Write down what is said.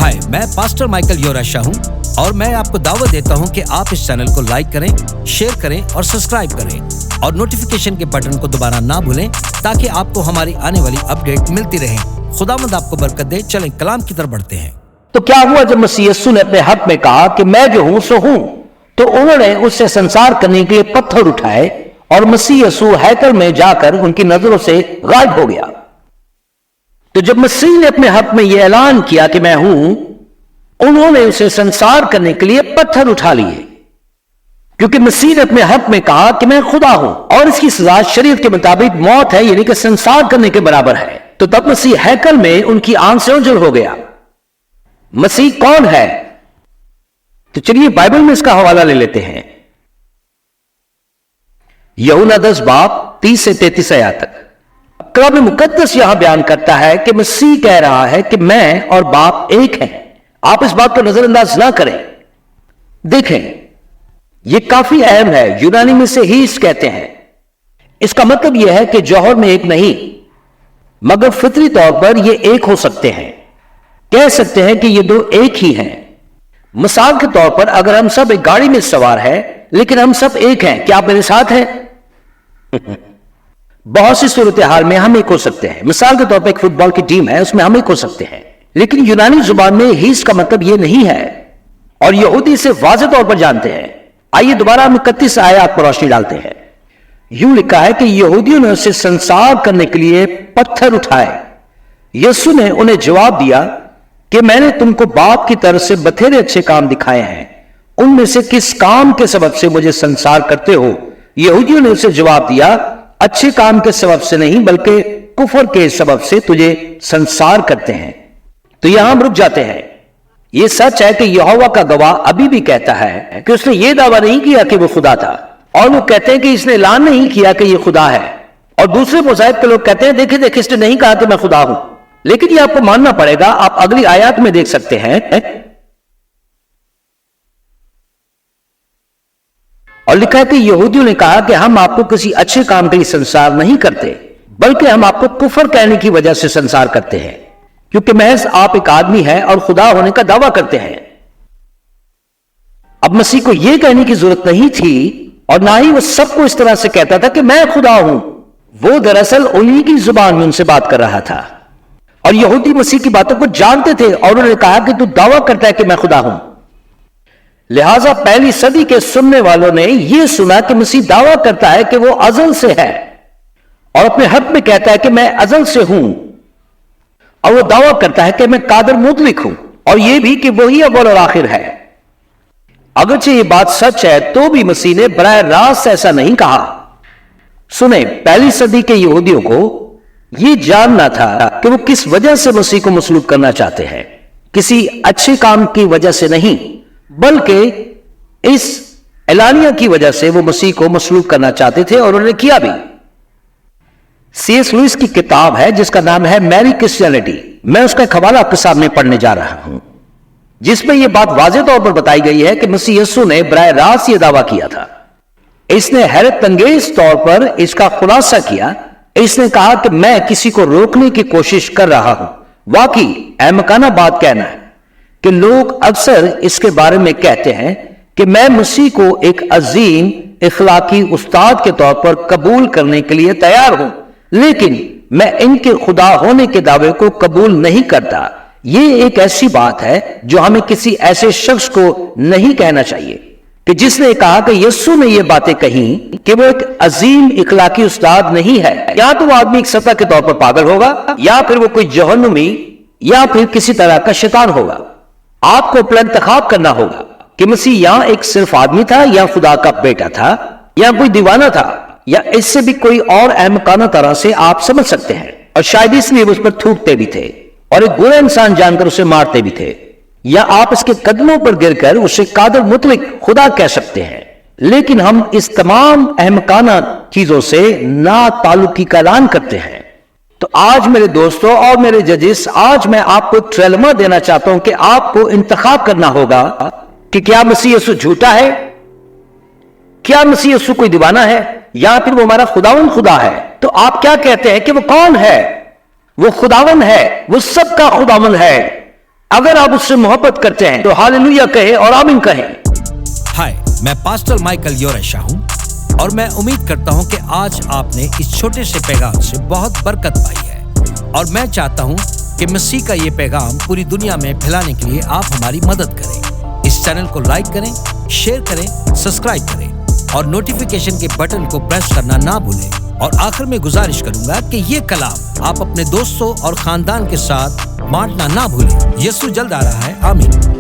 हाय, मैं pastor Michael योराशा हूँ और मैं आपको दावत देता हूँ कि आप इस चैनल को लाइक करें, शेयर करें और सब्सक्राइब करें और नोटिफिकेशन के बटन को दोबारा ना भूलें ताकि आपको हमारी आने वाली अपडेट मिलती रहे। खुदावंद आपको बरकत दे। चलें कलाम की तरफ बढ़ते हैं। तो क्या हुआ जब मसीह यीशु ने अपने हक में कहा कि मैं जो हूं सो हूं, तो उन्होंने उससे संसार करने के लिए पत्थर उठाए और मसीह यीशु हैकल में जाकर उनकी नजरों से गायब हो गया। तो जब मसीह ने अपने हक में यह ऐलान किया कि मैं हूं, उन्होंने उसे संसार करने के लिए पत्थर उठा लिए, क्योंकि मसीह ने अपने हक में कहा कि मैं खुदा हूं और इसकी सजा शरीयत के मुताबिक मौत है, यानी कि संसार करने के बराबर है। तो तब मसीह हैकल में उनकी आंख से ओझल हो गया। मसीह कौन है? तो चलिए बाइबल में इसका हवाला ले लेते हैं। यूहन्ना 10 बाब 30 से 33 आयत तक कलाम मुकद्दस यहां बयान करता है कि मसीह कह रहा है कि मैं और बाप एक हैं। आप इस बात को नजरअंदाज ना करें। देखें, यह काफी अहम है। यूनानी में से हीस कहते हैं। इसका मतलब यह है कि जौहर में एक नहीं, मगर फितरी तौर पर यह एक हो सकते हैं। कह सकते हैं कि ये दो एक ही हैं। मिसाल के तौर पर अगर हम सब एक गाड़ी में सवार हैं लेकिन हम सब एक हैं, क्या आप मेरे साथ हैं? बहुत सी सूरत हाल में हम एक हो सकते हैं। मिसाल के तौर पर एक फुटबॉल की टीम है, उसमें हम एक हो सकते हैं, लेकिन यूनानी जुबान में हीस का मतलब यह नहीं है और यहूदी इसे वाज़ेह तौर पर जानते हैं। आइए दोबारा हम 31 आयत पर रोशनी डालते हैं। यूं लिखा है कि यहूदियों ने उसे संसार करने के लिए पत्थर उठाए। यीशु ने उन्हें जवाब दिया कि मैंने तुमको बाप की तरफ से बथेरे अच्छे काम दिखाए हैं, उनमें से किस काम के सबब से मुझे संसार करते हो? यहूदियों ने उसे जवाब दिया, अच्छे काम के सबब से नहीं बल्कि कुफर के सबब से तुझे संसार करते हैं। तो यहां हम रुक जाते हैं। यह सच है कि यहोवा का गवाह अभी भी कहता है कि उसने यह दावा नहीं किया कि वो खुदा था, और वो कहते हैं कि इसने ऐलान नहीं किया कि यह खुदा है। और दूसरे मज़ाहिब के लोग कहते हैं देखे देखे इसने नहीं कहा कि मैं खुदा हूं। लेकिन यह आपको मानना पड़ेगा। आप अगली आयत में देख सकते हैं, और लिखा है कि यहूदियों ने कहा कि हम आपको किसी अच्छे काम के लिए संसार नहीं करते, बल्कि हम आपको कुफर कहने की वजह से संसार करते हैं, क्योंकि महज आप एक आदमी हैं और खुदा होने का दावा करते हैं। अब मसीह को यह कहने की जरूरत नहीं थी, और ना ही वो सबको इस तरह से कहता था कि मैं खुदा हूं। वो दरअसल उन्हीं की जुबान में उनसे बात कर रहा था, और यहूदी मसीह की बातों को जानते थे, और उन्होंने कहा कि तू दावा करता है कि मैं खुदा हूं। लिहाजा पहली सदी के सुनने वालों ने यह सुना कि मसीह दावा करता है कि वो अजल से है, और अपने हक में कहता है कि मैं अजल से हूं, और वो दावा करता है कि मैं कादर मुतलक हूं, और यह भी कि वही अव्वल और आखिर है। अगरचे ये बात सच है तो भी मसीह ने बराह रास्त ऐसा नहीं कहा। सुने, पहली सदी के यहूदियों को यह जानना था कि वो किस वजह से मसीह को मसलूब करना चाहते हैं। किसी अच्छे काम की वजह से नहीं, बल्कि इस एलानिया की वजह से वो मसीह को मसलूब करना चाहते थे, और उन्होंने किया भी। C.S. लुइस की किताब है जिसका नाम है मैरी क्रिश्चियनिटी। मैं उसका एक हवाला आपके सामने पढ़ने जा रहा हूं, जिसमें यह बात वाज़ेह तौर पर बताई गई है कि मसीह यीशु ने बराह रास्त यह दावा किया था। इसने हैरत अंगेज तौर पर इसका खुलासा किया। इसने कहा कि मैं किसी को रोकने की कोशिश कर रहा हूं। वाकई अहमकाना बात कहना है कि लोग अक्सर इसके बारे में कहते हैं कि मैं मसीह को एक अजीम इखलाकी उस्ताद के तौर पर कबूल करने के लिए तैयार हूं, लेकिन मैं इनके खुदा होने के दावे को कबूल नहीं करता। यह एक ऐसी बात है जो हमें किसी ऐसे शख्स को नहीं कहना चाहिए कि जिसने कहा कि यीशु ने यह बातें कही कि वो एक अजीम इखलाकी उस्ताद नहीं है। या तो वो आदमी एक सतह के तौर पर पागल होगा, या फिर वो कोई जहन्नुमी, या फिर किसी तरह का शैतान होगा। आपको अपना इंतखाब करना होगा कि मसीह या एक सिर्फ आदमी था, या खुदा का बेटा था, या कोई दीवाना था, या इससे भी कोई और अहमकाना तरह से आप समझ सकते हैं। और शायद इसलिए उस पर थूकते भी थे और एक बुरा इंसान जानकर उसे मारते भी थे, या आप इसके कदमों पर गिरकर उसे कादर मुतलक खुदा कह सकते हैं। लेकिन हम इस तमाम अहमकाना चीजों से ना ताल्लुकी का ऐलान करते हैं। तो आज मेरे दोस्तों और मेरे जजेस, आज मैं आपको ट्रेलमा देना चाहता हूं कि आपको इंतखाब करना होगा कि क्या मसीह यीशु झूठा है, क्या मसीह यीशु कोई दीवाना है, या फिर वो हमारा खुदावन खुदा है। तो आप क्या कहते हैं कि वो कौन है? वो खुदावन है, वो सबका खुदावन है, अगर आप उससे मोहब्बत करते हैं तो हालेलुया कहें और आमीन कहें। हाय, मैं पास्टर माइकल योरेशा हूँ और मैं उम्मीद करता हूँ कि आज आपने इस छोटे से पैगाम से बहुत बरकत पाई है और मैं चाहता हूँ कि मसीह का ये पैगाम पूरी दुनिया में फैलाने के लिए आप हमारी मदद करें। इस चैनल को लाइक करें, शेयर करें, सब्सक्राइब करें और नोटिफिकेशन के बटन को प्रेस करना ना भूलें। और आखिर में गुजारिश करूंगा कि ये कलाम आप अपने दोस्तों और खानदान के साथ बांटना ना भूलें। यीशु जल्द आ रहा है। आमीन।